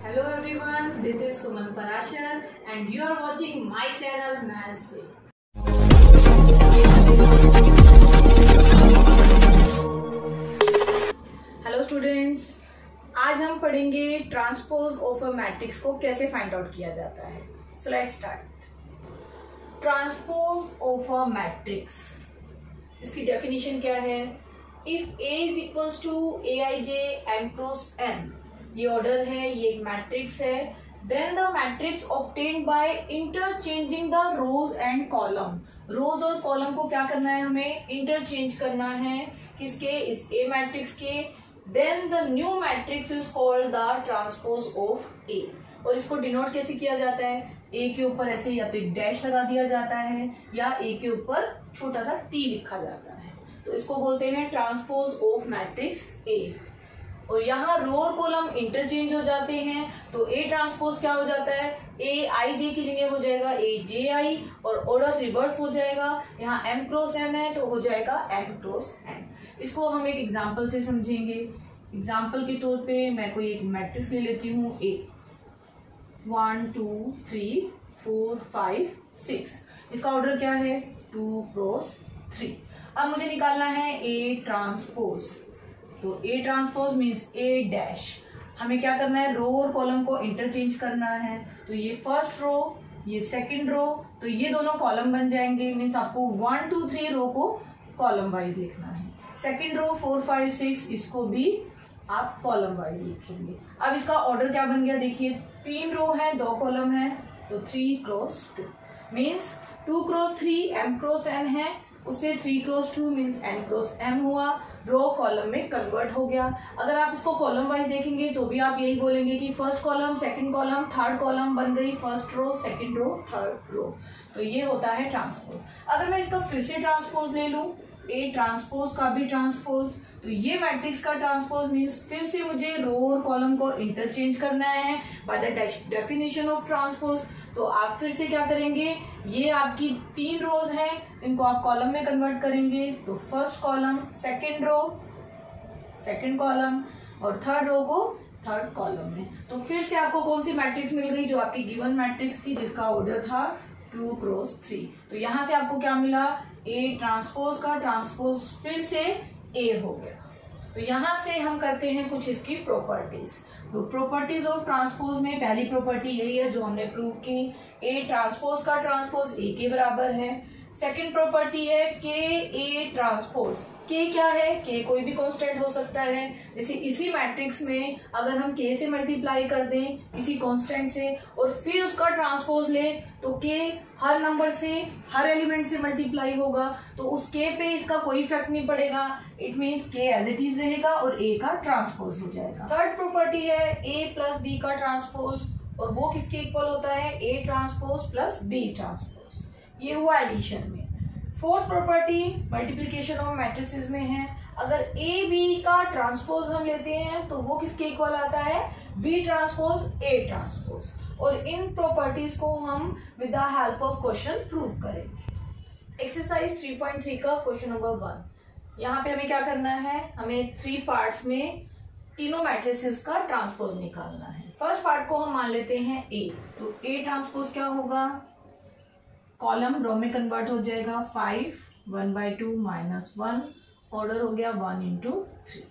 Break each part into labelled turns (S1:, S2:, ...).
S1: Hello everyone, this is Suman Parashar and you are watching my channel Maths Se। Hello students, आज हम पढ़ेंगे transpose of a matrix को कैसे find out किया जाता है। So let's start. Transpose of a matrix, इसकी definition क्या है? If A is equals to Aij m cross n, ये ऑर्डर है, ये एक मैट्रिक्स है, then the matrix obtained by interchanging the rows and column. Rows और कॉलम को क्या करना है? हमें इंटरचेंज करना है। किसके? इस A मैट्रिक्स के। Then the new matrix is called the transpose of A। और इसको डिनोट कैसे किया जाता है? A के ऊपर ऐसे या तो एक डैश लगा दिया जाता है या A के ऊपर छोटा सा T लिखा जाता है, तो इसको बोलते हैं ट्रांसपोज ऑफ मैट्रिक्स A। और यहाँ रो और कॉलम इंटरचेंज हो जाते हैं, तो A ट्रांसपोज क्या हो जाता है? Aij की जगह हो जाएगा Abi और ऑर्डर रिवर्स हो जाएगा। यहाँ m क्रॉस n है तो हो जाएगा m क्रॉस n। इसको हम एक एग्जांपल से समझेंगे। एग्जांपल के तौर पे मैं कोई एक मैट्रिक्स ले लेती हूँ A, 1 2 3 4 5 6। इसका ऑर्डर क्या है? 2 क्रॉस 3। अब मुझे निकालना है A ट्रांसपोज, तो A transpose means A dash. हमें क्या करना है? रो और कॉलम को इंटरचेंज करना है, तो ये फर्स्ट रो, ये सेकंड रो, तो ये दोनों कॉलम बन जाएंगे। मीन्स आपको 1 2 3 रो को कॉलम वाइज लिखना है। सेकंड रो 4 5 6, इसको भी आप कॉलम वाइज लिखेंगे। अब इसका ऑर्डर क्या बन गया? देखिए, 3 रो है, 2 कॉलम है, तो 3 cross 2 means 2 cross 3 m cross n है, उससे 3 cross 2 means n cross m हुआ। रो कॉलम में कन्वर्ट हो गया। अगर आप इसको कॉलम वाइज देखेंगे तो भी आप यही बोलेंगे कि first column, second column, third column बन गई, first row, second row, third row. तो ये होता है ट्रांसपोज। अगर मैं इसका फिर से ट्रांसपोज ले लूं, A ट्रांसपोज का भी ट्रांसपोज, तो ये मैट्रिक्स का ट्रांसपोज मीन्स फिर से मुझे रो और कॉलम को इंटरचेंज करना है by the definition of transpose. तो आप फिर से क्या करेंगे? ये आपकी 3 रोज हैं, इनको आप कॉलम में कन्वर्ट करेंगे, तो first column, second row, second column और थर्ड रो को थर्ड कॉलम में। तो फिर से आपको कौन सी मैट्रिक्स मिल गई? जो आपकी गिवन मैट्रिक्स थी जिसका ऑर्डर था 2 क्रॉस 3। तो यहां से आपको क्या मिला? A ट्रांसपोज का ट्रांसपोज फिर से A हो गया। तो यहां से हम करते हैं कुछ इसकी प्रॉपर्टीज। तो प्रॉपर्टीज ऑफ ट्रांसपोज में पहली प्रॉपर्टी यही है जो हमने प्रूव की, A ट्रांसपोज का ट्रांसपोज A के बराबर है। सेकंड प्रॉपर्टी है K A ट्रांसपोज। K क्या है? K कोई भी कांस्टेंट हो सकता है। जैसे इसी मैट्रिक्स में अगर हम K से मल्टीप्लाई कर दें किसी कांस्टेंट से और फिर उसका ट्रांसपोज लें, तो K हर नंबर से, हर एलिमेंट से मल्टीप्लाई होगा, तो उस K पे इसका कोई इफेक्ट नहीं पड़ेगा। It means K as it is रहेगा और A का ट्रांसपोज हो जाएगा। थर्ड प्रॉपर्टी है A प्लस B का ट्रांसपोज, और वो किसके इक्वल होता है? A transpose plus B transpose. ये हुआ एडिशन में। Fourth property multiplication of matrices में है। अगर A B का ट्रांसपोज हम लेते हैं तो वो किसके इक्वल आता है? B transpose A transpose. और इन प्रॉपर्टीज को हम with the help of question prove करेंगे। एक्सरसाइज 3.3 का क्वेश्चन नंबर 1। यहाँ पे हमें क्या करना है? हमें 3 पार्ट्स में तीनों मैट्रिसेस का ट्रांसपोज निकालना है। फर्स्ट पार्ट को हम मान लेते हैं A, तो A ट्रांसपोज क्या होगा? कॉलम रो में कन्वर्ट हो जाएगा, 5 1/2 -1, ऑर्डर हो गया 1 × 3।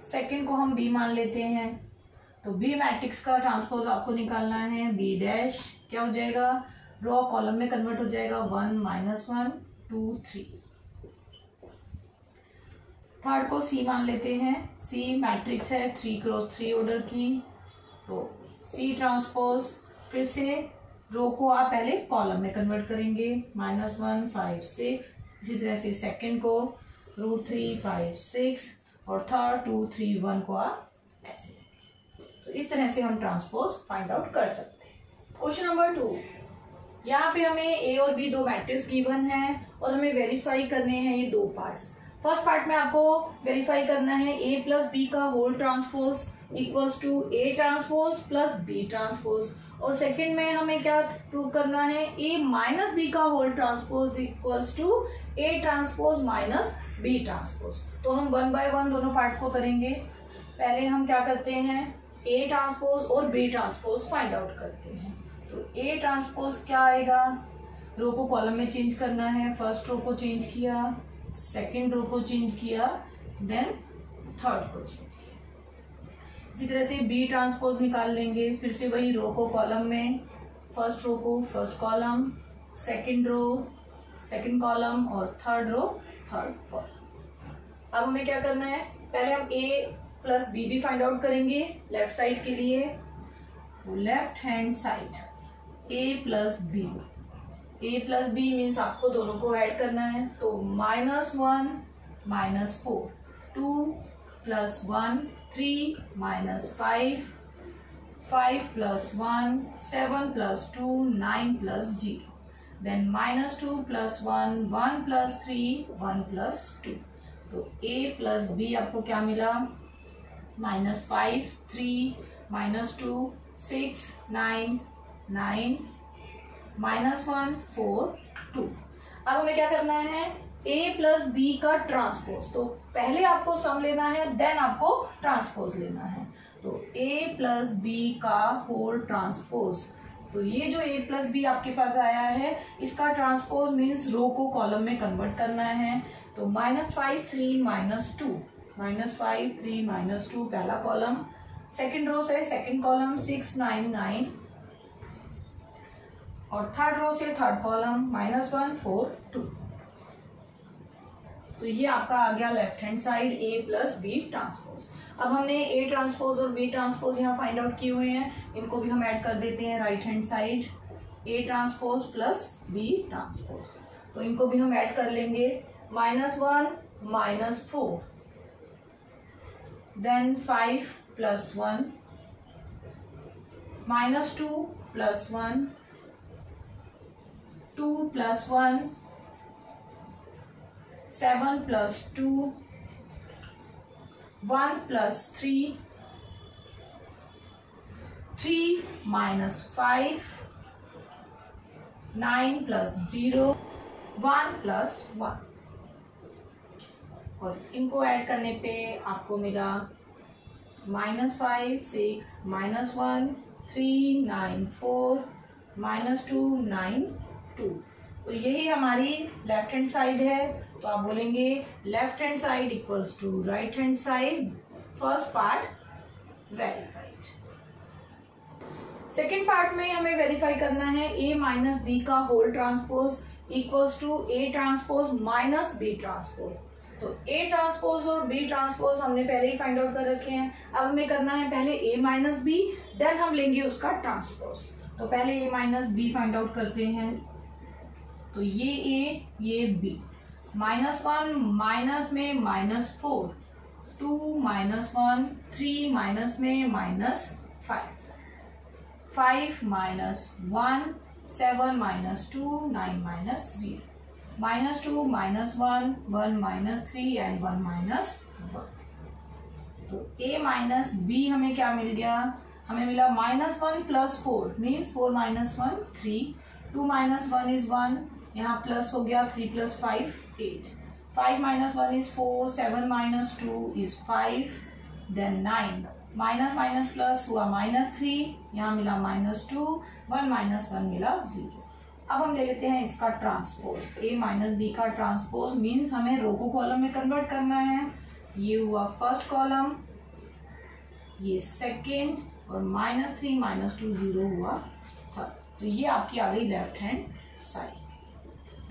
S1: सेकंड को हम B मान लेते हैं, तो B मैट्रिक्स का ट्रांसपोज आपको निकालना है। B डैश क्या हो जाएगा? रो कॉलम में कन्वर्ट हो जाएगा, 1 -1 2 3। थर्ड को C मान लेते हैं। C मैट्रिक्स है 3 क्रॉस 3 ऑर्डर की, तो C ट्रांसपोज फिर से रो को आप पहले कॉलम में कन्वर्ट करेंगे, -1 5 6। इसी तरह से सेकंड को √3 5 6 और थर्ड 2 3 1 को आप ऐसे। तो इस तरह से हम ट्रांसपोज फाइंड आउट कर सकते हैं। क्वेश्चन नंबर 2, यहाँ पे हमें A और B दो मैट्रिक्स गिवन है और हमें वेरीफाई करने हैं ये 2 पार्ट्स। फर्स्ट पार्ट में आपको वेरीफाई करना है A प्लस B का whole transpose equals to A transpose plus B transpose, और सेकंड में हमें क्या प्रूव करना है? A माइनस B का whole transpose equals to A transpose minus B transpose. तो हम 1 by 1 दोनों पार्ट्स को करेंगे। पहले हम क्या करते हैं? ए ट्रांसपोज और बी ट्रांसपोज फाइंड आउट करते हैं। तो ए ट्रांसपोज क्या आएगा, रो को कॉलम में चेंज करना है, फर्स्ट रो को चेंज किया, सेकंड रो को चेंज किया, देन थर्ड को चेंज किया। इसी तरह से बी ट्रांसपोज निकाल लेंगे, फिर से वही रो को कॉलम में, फर्स्ट रो को first column, second row second column और थर्ड रो थर्ड कॉलम। अब हमें क्या करना है, पहले हम ए प्लस बी भी फाइंड आउट करेंगे लेफ्ट साइड के लिए। Left hand side A plus B, A plus B means आपको दोनों को ऐड करना है। तो -1 -4, 2 + 1 3 -5, 5 + 1 7 + 2 9 + 0, देन -2 + 1 1 + 3 1 + 2। तो a प्लस बी आपको क्या मिला, -5 3 -2 6 9 9 -1 4 2। अब हमें क्या करना है, a प्लस बी का ट्रांसपोज। तो पहले आपको सम लेना है, देन आपको ट्रांसपोज लेना है। तो a प्लस बी का होल ट्रांसपोज, तो ये जो a प्लस बी आपके पास आया है, इसका ट्रांसपोज मीन्स रो को कॉलम में कन्वर्ट करना है। तो -5 3 -2, -5 3 -2 पहला कॉलम, सेकंड रो से सेकंड कॉलम 6 9 9, और थर्ड रो से थर्ड कॉलम -1 4 2। तो ये आपका आ गया left hand side A plus B transpose. अब हमने ए ट्रांसपोज और बी ट्रांसपोज यहाँ फाइंड आउट किए हुए हैं, इनको भी हम ऐड कर देते हैं right hand side, A transpose plus B transpose. तो इनको भी हम ऐड कर लेंगे, -1 -4, देन 5 + 1, -2 + 1, 2 + 1, 7 + 2, 1 + 3, 3 - 5, 9 + 0, 1 + 1। और इनको ऐड करने पे आपको मिला -5 6 -1 3 9 4 -2 9 2। तो यही हमारी लेफ्ट हैंड साइड है। तो आप बोलेंगे left hand side equals to right hand side, first part verified. Second part में हमें वेरीफाई करना है a माइनस बी का whole transpose equals to a transpose minus b transpose. तो a ट्रांसपोज और b ट्रांसपोज हमने पहले ही फाइंड आउट कर रखे हैं। अब हमें करना है पहले a माइनस बी, देन हम लेंगे उसका ट्रांसपोज। तो पहले a minus b find out करते हैं। तो ये a ये b, -1 माइनस में -4, 2 -1, 3 माइनस में -5, 5 -1, 7 -2, 9 -0, -2 -1, 1 -3 एंड 1 -1। तो a माइनस बी हमें क्या मिल गया, हमें मिला -1 + 4 मीन्स 4 - 1 3, 2 - 1 इज 1, यहाँ प्लस हो गया 3 + 5 8, 5 - 1 इज 4, 7 - 2 इज 5, देन 9 माइनस प्लस हुआ -3, यहाँ मिला -2, 1 - 1 मिला 0। अब हम ले लेते हैं इसका ट्रांसपोज, a माइनस बी का ट्रांसपोज मीन्स हमें रो को कॉलम में कन्वर्ट करना है। ये हुआ फर्स्ट कॉलम, ये सेकेंड, और -3 -2 0 हुआ थर्ड। तो ये आपकी आ गई left hand side.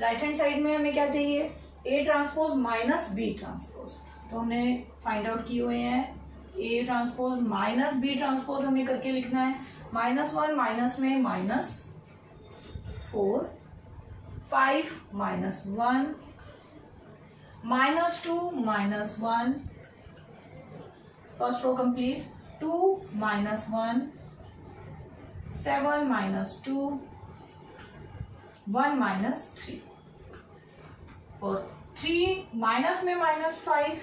S1: Right hand side में हमें क्या चाहिए, a transpose minus b transpose. तो हमने फाइंड आउट किए हुए हैं, a transpose minus b transpose हमें करके लिखना है। -1 माइनस में -4, 5 -1, -2 -1, फर्स्ट रो कंप्लीट, 2 -1, 7 -2, 1 -3, और 3 माइनस में -5,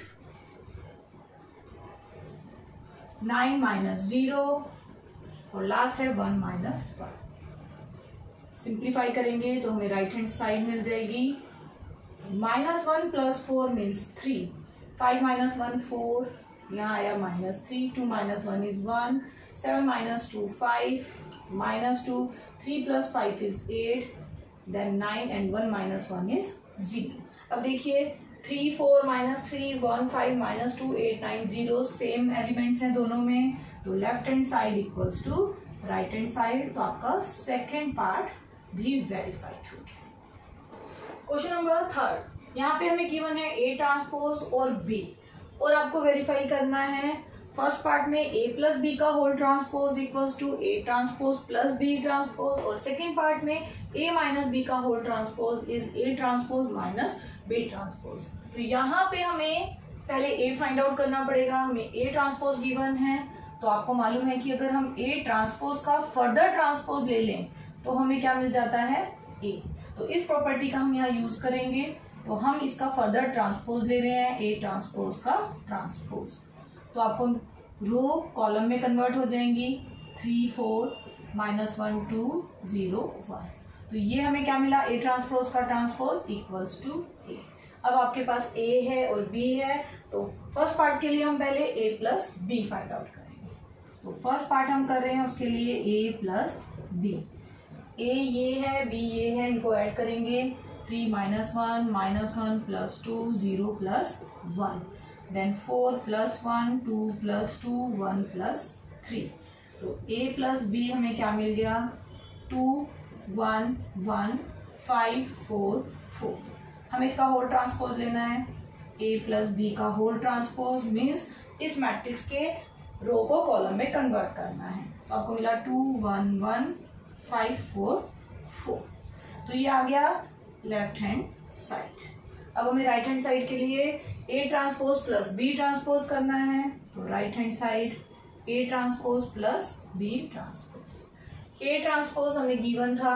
S1: 9 -0, और लास्ट है 1 -1। सिंप्लीफाई करेंगे तो हमें राइट हैंड साइड मिल जाएगी, -1 + 4 मीन्स 3, 5 - 1 4, यहाँ आया -3, 2 - 1 is 1, 7 minus 2 5 minus 2 3 plus 5 is 8 then 9 and 1 minus 1 is 0. अब देखिए 3 4 minus 3 1 5 minus 2 8 9 0 सेम एलिमेंट्स हैं दोनों में, तो left hand side equals to right hand side, तो आपका सेकेंड पार्ट भी वेरीफाइड हो गया. क्वेश्चन नंबर 3, यहाँ पे हमें गिवन है A ट्रांसपोज और B और आपको वेरीफाई करना है. फर्स्ट पार्ट में A प्लस बी का whole transpose equals to A transpose plus B transpose और सेकेंड पार्ट में A माइनस बी का whole transpose is A transpose minus B transpose. तो यहाँ पे हमें पहले A फाइंड आउट करना पड़ेगा. हमें A ट्रांसपोज गिवन है, तो आपको मालूम है कि अगर हम A ट्रांसपोज का फर्दर ट्रांसपोज ले लें तो हमें क्या मिल जाता है A. तो इस प्रॉपर्टी का हम यहाँ यूज करेंगे. तो हम इसका फर्दर ट्रांसपोज ले रहे हैं, A ट्रांसपोज का ट्रांसपोज. तो आपको रो कॉलम में कन्वर्ट हो जाएंगी 3 4 -1 2 0 1. तो ये हमें क्या मिला, A ट्रांसपोज का ट्रांसपोज इक्वल्स टू A. अब आपके पास A है और B है, तो फर्स्ट पार्ट के लिए हम पहले A plus B find out करेंगे. तो फर्स्ट पार्ट हम कर रहे हैं, उसके लिए A प्लस B. A ये है, B ये है, इनको ऐड करेंगे 3 -1 -1 plus 2 0 plus 1 then 4 plus 1 2 plus 2 1 plus 3. तो A प्लस B हमें क्या मिल गया 2 1 1 5 4 4. हमें इसका होल ट्रांसपोज लेना है. A प्लस B का होल ट्रांसपोज मीन्स इस मैट्रिक्स के रो को कॉलम में कन्वर्ट करना है. तो आपको मिला 2 1 1 5 4 4. तो ये आ गया लेफ्ट हैंड साइड. अब हमें राइट हैंड साइड के लिए A transpose plus B transpose करना है. तो right hand side A transpose plus B transpose. A transpose हमें गिवन था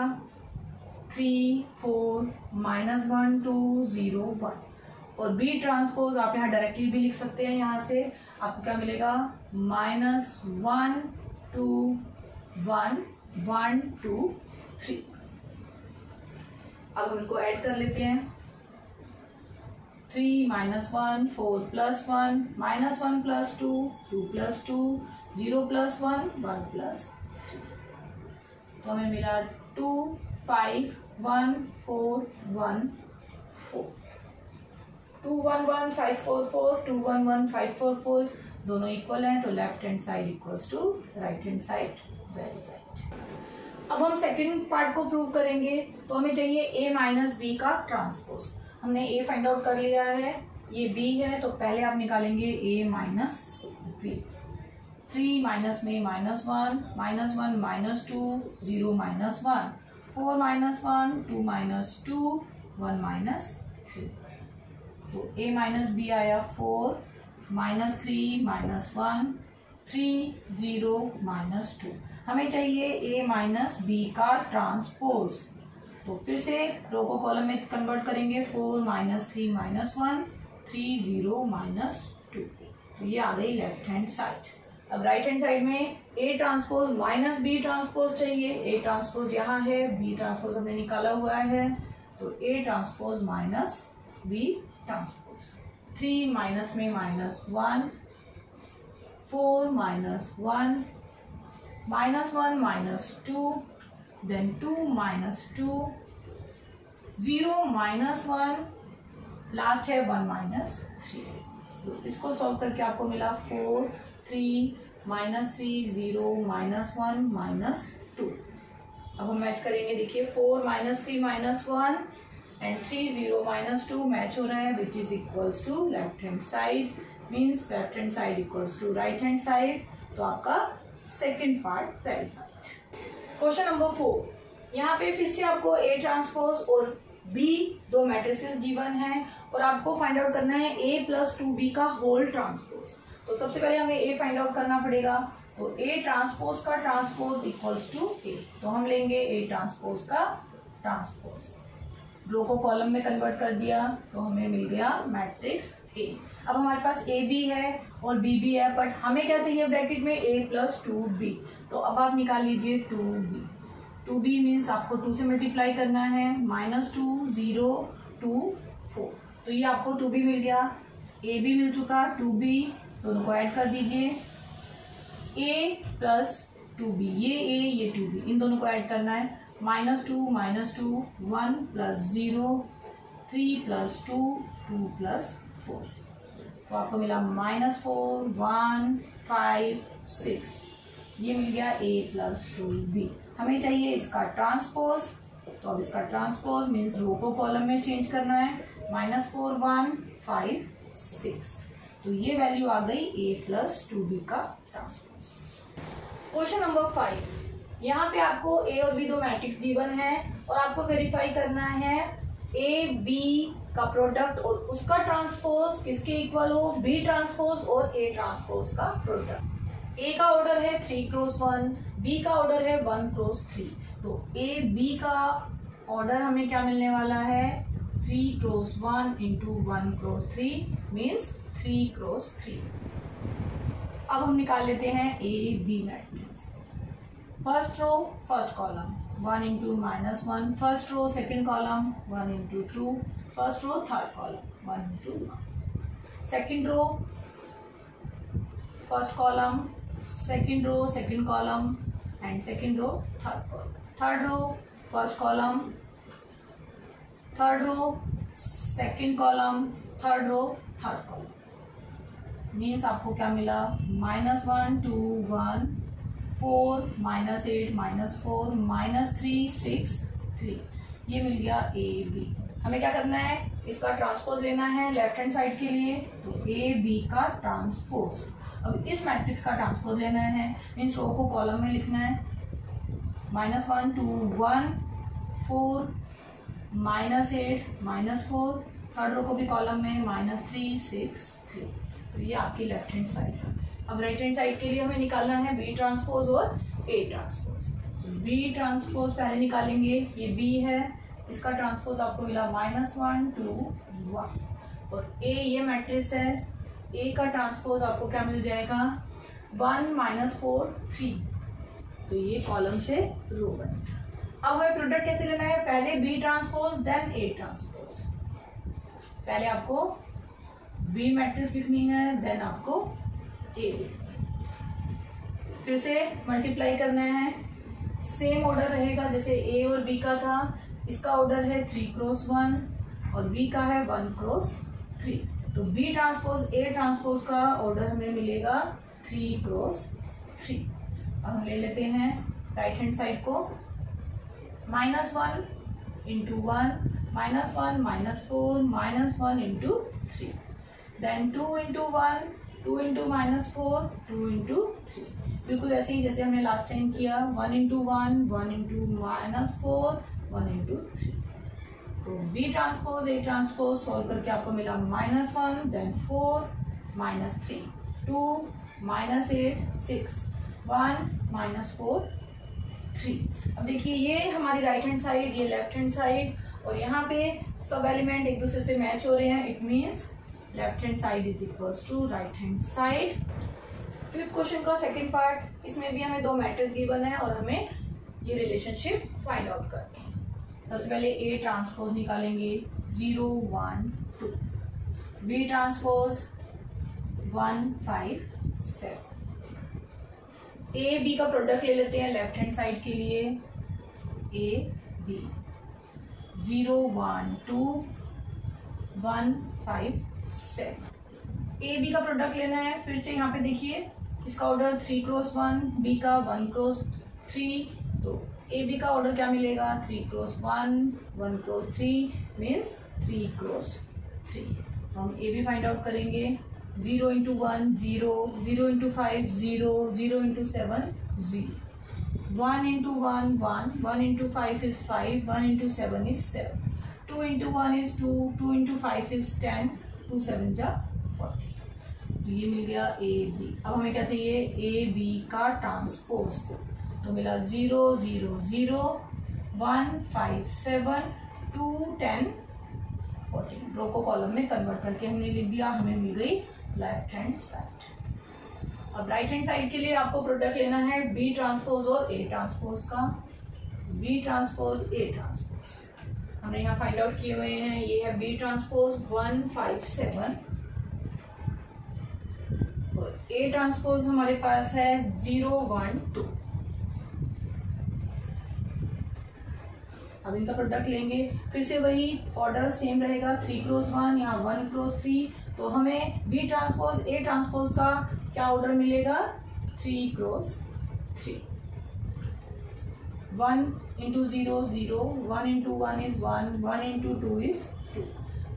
S1: 3 4 -1 2 0 1 और B ट्रांसपोज आप यहाँ डायरेक्टली भी लिख सकते हैं. यहाँ से आपको क्या मिलेगा -1 2 1 1 2 3. अब हम इनको ऐड कर लेते हैं. 3 -1 4 plus 1 -1 plus 2 2 plus 2 0 plus 1 1 plus 3. तो हमें मिला 2 5 1 4 1 4. 2 1 1 5 4 4 2 1 1 5 4 4 दोनों इक्वल हैं, तो left hand side equals to right hand side. Verified. अब हम सेकंड पार्ट को प्रूव करेंगे. तो हमें चाहिए A माइनस बी का ट्रांसपोज. हमने A फाइंड आउट कर लिया है, ये B है, तो पहले आप निकालेंगे A माइनस बी. 3 माइनस में -1 -1 -2 0 -1 4 -1 2 -2 1 -3. तो A माइनस बी आया 4 -3 -1 3 0 -2. हमें चाहिए A माइनस बी का ट्रांसपोज. तो फिर से रो को कॉलम में कन्वर्ट करेंगे 4 -3 -1 3 0 -2. तो ये आ गई लेफ्ट हैंड साइड. अब राइट हैंड साइड में A transpose minus B transpose चाहिए. A ट्रांसपोज यहाँ है, B ट्रांसपोज हमने निकाला हुआ है, तो A transpose minus B transpose. 3 minus में -1 4 -1 -1 -2 then 2 -2 0 -1 लास्ट है 1 -3. तो इसको सॉल्व करके आपको मिला 4 3 -3 0 -1 -2. अब हम मैच करेंगे. देखिए 4 -3 -1 एंड 3 0 -2 मैच हो रहा है, which is equals to left hand side. Means left hand side equals to right hand side. तो आपका second part verified. Question number 4. यहाँ पे फिर से आपको A ट्रांसपोज और B दो मैट्रिसेस गिवन है और आपको फाइंड आउट करना है A प्लस 2B का होल ट्रांसपोज. तो सबसे पहले हमें A फाइंड आउट करना पड़ेगा. तो A ट्रांसपोज का ट्रांसपोज इक्वल्स टू A. तो हम लेंगे A ट्रांसपोज का ट्रांसपोज. रो को कॉलम में कन्वर्ट कर दिया, तो हमें मिल गया मैट्रिक्स A. अब हमारे पास A भी है और B भी है, बट हमें क्या चाहिए ब्रैकेट में A प्लस 2B. तो अब आप निकाल लीजिए 2B. 2B मीन्स आपको 2 से मल्टीप्लाई करना है. -2 0 2 4. तो ये आपको 2B मिल गया. A भी मिल चुका, 2B दोनों को ऐड कर दीजिए. ए प्लस 2b, ये 2b, इन दोनों को ऐड करना है। -2 1 प्लस 0 3 प्लस 2 2 प्लस 4, तो आपको मिला -4 1 5 6, ये मिल गया a प्लस 2b। हमें चाहिए इसका ट्रांसपोज, तो अब इसका ट्रांसपोज मीन्स रो को कॉलम में चेंज करना है। -4 1 5 6, तो ये वैल्यू आ गई a प्लस 2b का ट्रांसपोज। क्वेश्चन नंबर 5, यहाँ पे आपको a और b दो मैट्रिक्स गिवन है और आपको वेरीफाई करना है a b का प्रोडक्ट और उसका ट्रांसपोज किसके इक्वल हो, b ट्रांसपोज और a ट्रांसपोज का प्रोडक्ट। a का ऑर्डर है 3 क्रॉस 1, b का ऑर्डर है 1 क्रॉस 3, तो a b का ऑर्डर हमें क्या मिलने वाला है 3 cross 1 into 1 cross 3 means 3 cross 3। अब हम निकाल लेते हैं A B matrix. First row first column 1 into -1, first row second column 1 into 2, first row third column 1 into 1, second row first column, second row second column and second row third column, third row first column, third row second column, third row third column, means आपको क्या मिला -1 2 1 4 -8 -4 -3 6 3, ये मिल गया A B. हमें क्या करना है, इसका ट्रांसपोज लेना है लेफ्ट हैंड साइड के लिए, तो ए बी का ट्रांसपोज। अब इस मैट्रिक्स का ट्रांसपोज लेना है मीन्स रो को कॉलम में लिखना है। -1 2 1 4 -8 -4, थर्ड रो को भी कॉलम में -3 6 3, तो ये आपकी लेफ्ट हैंड साइड है। अब राइट हैंड साइड के लिए हमें निकालना है बी ट्रांसपोज और ए ट्रांसपोज। बी ट्रांसपोज पहले निकालेंगे, ये बी है, इसका ट्रांसपोज आपको मिला -1 2 1, और ए ये मैट्रिक्स है, ए का ट्रांसपोज आपको क्या मिल जाएगा 1 -4 3, तो ये कॉलम से रो बनेगा। अब हमें प्रोडक्ट कैसे लेना है, पहले B transpose then A transpose. पहले आपको बी मैट्रिक्स लिखनी है देन आपको ए, फिर से मल्टीप्लाई करना है, सेम ऑर्डर रहेगा जैसे ए और बी का था। इसका ऑर्डर है 3 क्रॉस 1 और बी का है 1 क्रॉस 3, तो बी ट्रांसपोज ए ट्रांसपोज का ऑर्डर हमें मिलेगा 3 क्रॉस 3। अब हम ले लेते हैं राइट हैंड साइड को, -1 into 1 -1 -4 -1 into 3, then 2 into 1 2 into -4 2 into 3, बिल्कुल ऐसे ही जैसे हमने लास्ट टाइम किया। 1 इंटू 1 1 इंटू -4 1 इंटू 3, तो B transpose A transpose solve करके आपको मिला -1 देन 4 -3 2 -8 6 1 -4 3। अब देखिए ये हमारी राइट हैंड साइड, ये लेफ्ट हैंड साइड, और यहाँ पे सब एलिमेंट एक दूसरे से मैच हो रहे हैं, it means left hand side is equals to right hand side. Fifth question का सेकंड पार्ट, इसमें भी हमें दो मैट्रिक्स गिवन है और हमें ये रिलेशनशिप फाइंड आउट करनी है। सबसे पहले ए ट्रांसपोज निकालेंगे 0 1 2, बी ट्रांसपोज 1 5 7, ए बी का प्रोडक्ट ले लेते हैं लेफ्ट हैंड साइड के लिए, ए बी 0 1 2 1 5 7। ए बी का प्रोडक्ट लेना है, फिर से यहाँ पे देखिए इसका ऑर्डर 3 क्रॉस 1, बी का 1 क्रॉस 3, तो ए बी का ऑर्डर क्या मिलेगा 3 क्रॉस 1 1 क्रॉस 3 मीन्स 3 क्रॉस 3। हम ए बी फाइंड आउट करेंगे, 0 into 1 0, 0 into 5 0, 0 into 7 0, 1 into 1 1, 1 into 5 is 5, 1 into 7 is 7, 2 into 1 is 2, 2 into 5 is 10, 2 7 जा 40, तो ये मिल गया ए बी। अब हमें क्या चाहिए ए बी का ट्रांसपोज, तो मिला 0 0 0 1 5 7 2 10 14, रो को कॉलम में कन्वर्ट करके हमने लिख दिया, हमें मिल गई लेफ्ट हैंड साइड। अब राइट हैंड साइड के लिए आपको प्रोडक्ट लेना है बी ट्रांसपोज और ए ट्रांसपोज का, बी ट्रांसपोज ए ट्रांसपोज हमने यहाँ फाइंड आउट किए हुए हैं। ये है बी ट्रांसपोज 1 5 7 और ए ट्रांसपोज हमारे पास है 0 1 2। अब इनका प्रोडक्ट लेंगे, फिर से वही ऑर्डर सेम रहेगा, 3 क्रॉस 1, यहाँ 1 क्रॉस 3। तो हमें बी ट्रांसपोज ए ट्रांसपोज का क्या ऑर्डर मिलेगा, 3 cross 3। 1 into 0 0, 1 into 1 is 1, 1 into 2 is 2,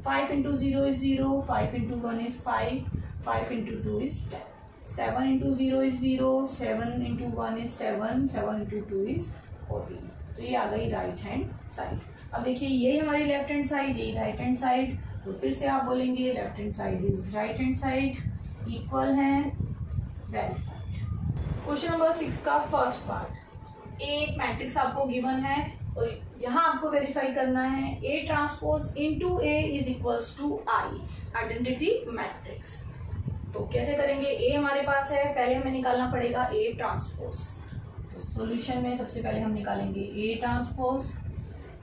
S1: 5 into 0 is 0, 5 into 1 is 5, 5 into 2 is 10, 7 into 0 is 0, 7 into 1 is 7, 7 into 2 is 14। तो ये आ गई राइट हैंड साइड। अब देखिए ये हमारी लेफ्ट हैंड साइड, ये राइट हैंड साइड, तो फिर से आप बोलेंगे left hand side is right hand side, equal है, वेरीफाइड। क्वेश्चन नंबर 6 का फर्स्ट पार्ट, एक मैट्रिक्स आपको गिवन है और यहाँ आपको वेरीफाई करना है A transpose into A is equals to I, identity matrix. तो कैसे करेंगे, ए हमारे पास है, पहले हमें निकालना पड़ेगा ए ट्रांसपोज। तो सॉल्यूशन में सबसे पहले हम निकालेंगे ए ट्रांसपोज।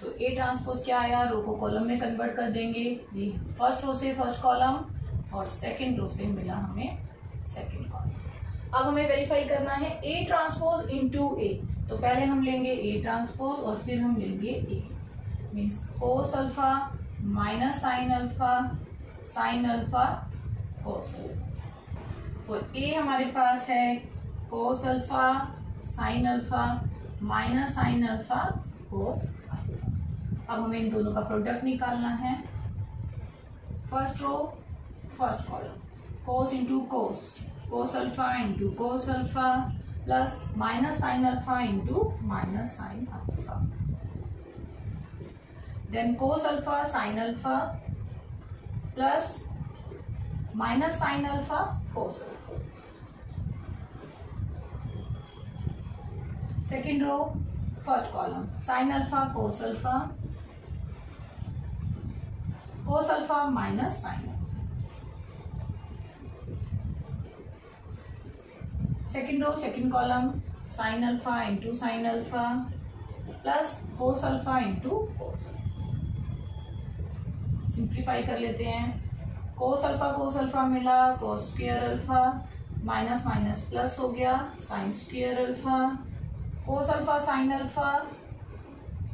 S1: तो ए ट्रांसपोज क्या आया, रो को कॉलम में कन्वर्ट कर देंगे, ये फर्स्ट रो से फर्स्ट कॉलम और सेकेंड रो से मिला हमें सेकेंड कॉलम। अब हमें वेरीफाई करना है ए ट्रांसपोज इनटू ए। तो पहले हम लेंगे ए ट्रांसपोज और फिर हम लेंगे A, means cos alpha minus sin alpha, sign alpha cos alpha. और ए हमारे पास है cos alpha sign alpha minus sin alpha cos alpha. अब हमें इन दोनों का प्रोडक्ट निकालना है, first row first column, cos into cos, cos alpha into cos alpha plus minus sin alpha into minus sin alpha, then cos alpha sign alpha plus minus sin alpha cos alpha. Second row first column, sine alpha cos alpha, cos alpha minus sine. Second row second column, sine alpha into sine alpha plus cos alpha into cos alpha. Simplify कर लेते हैं, cos alpha मिला, cos square alpha minus minus plus हो गया, sine square alpha, cos alpha sign alpha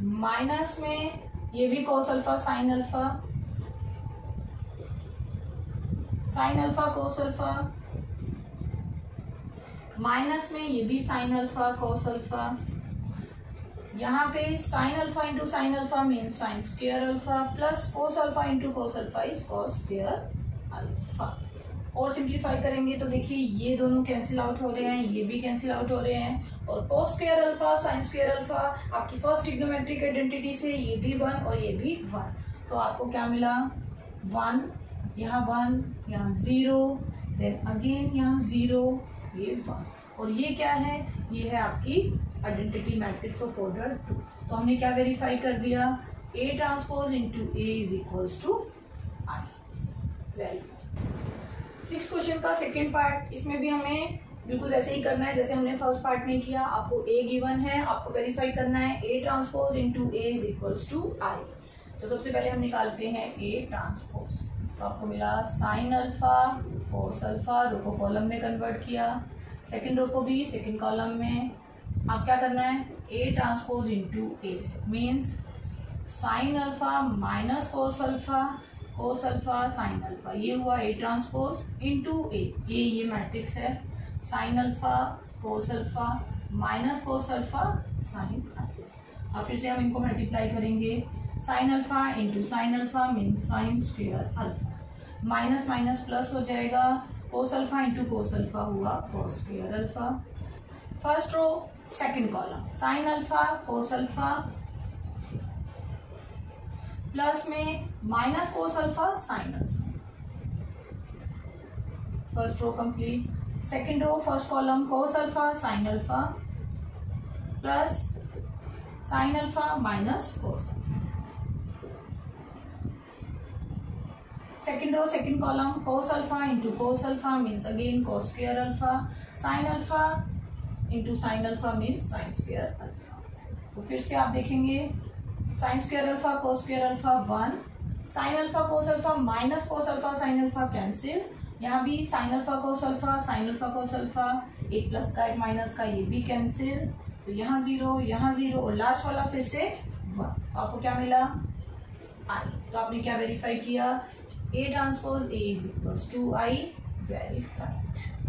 S1: minus में ये भी cos alpha sign alpha, sign alpha cos alpha minus में ये भी साइन अल्फा कोस अल्फा। यहाँ पे sign alpha into sine alpha mean sine square alpha plus cos alpha into cos alpha is cos square alpha. और simplify करेंगे तो देखिए ये दोनों कैंसिल आउट हो रहे हैं, ये भी कैंसिल आउट हो रहे हैं, और कोस square alpha sign square alpha आपकी फर्स्ट ट्रिग्नोमेट्रिक आइडेंटिटी से ये भी 1 और ये भी 1। तो आपको क्या मिला, 1, यहाँ 1, यहाँ 0, देन अगेन यहाँ 0, ये 1। और ये क्या है, ये है आपकी आइडेंटिटी मैट्रिक्स ऑफ ऑर्डर 2। तो हमने क्या वेरीफाई कर दिया, A transpose into A is equals to I, verify. 6 question का सेकेंड पार्ट, इसमें भी हमें बिल्कुल वैसे ही करना है जैसे हमने फर्स्ट पार्ट में किया। आपको ए गिवन है, आपको वेरीफाई करना है A transpose into A is equals to I. तो सबसे पहले हम निकालते हैं ए ट्रांसपोज। तो आपको मिला साइन अल्फा कोस अल्फा, रो को कॉलम में कन्वर्ट किया, सेकेंड रो को भी सेकेंड कॉलम में। आप क्या करना है, A transpose into A means sine alpha minus cos alpha sign alpha, ये हुआ ए ट्रांसपोज इंटू ए। ये मैट्रिक्स है, sine alpha cos alpha minus cos alpha sign alpha. अब फिर से हम इनको मल्टीप्लाई करेंगे, sine alpha into sine alpha means sine square alpha, minus minus plus हो जाएगा, cos alpha into cos alpha हुआ cos square alpha. First row second column, sine alpha cos alpha plus में minus cos alpha sign alpha. First row complete. Second row first column, cos alpha sign alpha plus sine alpha minus cos. Second row second column, cos alpha into cos alpha means again cos square alpha, sign alpha into sine alpha means sine square alpha. तो फिर से आप देखेंगे, sine square alpha cos square alpha 1, sine alpha cos alpha minus cos alpha sign alpha cancel, यहाँ भी sine alpha cos alpha, sign alpha cos alpha, एक plus का एक माइनस का, ये भी कैंसिल, तो यहाँ 0, यहाँ 0 और लास्ट वाला फिर से 1। तो आपको क्या मिला? आई। तो आपने क्या वेरीफाई किया? A transpose A is equals to I, verified.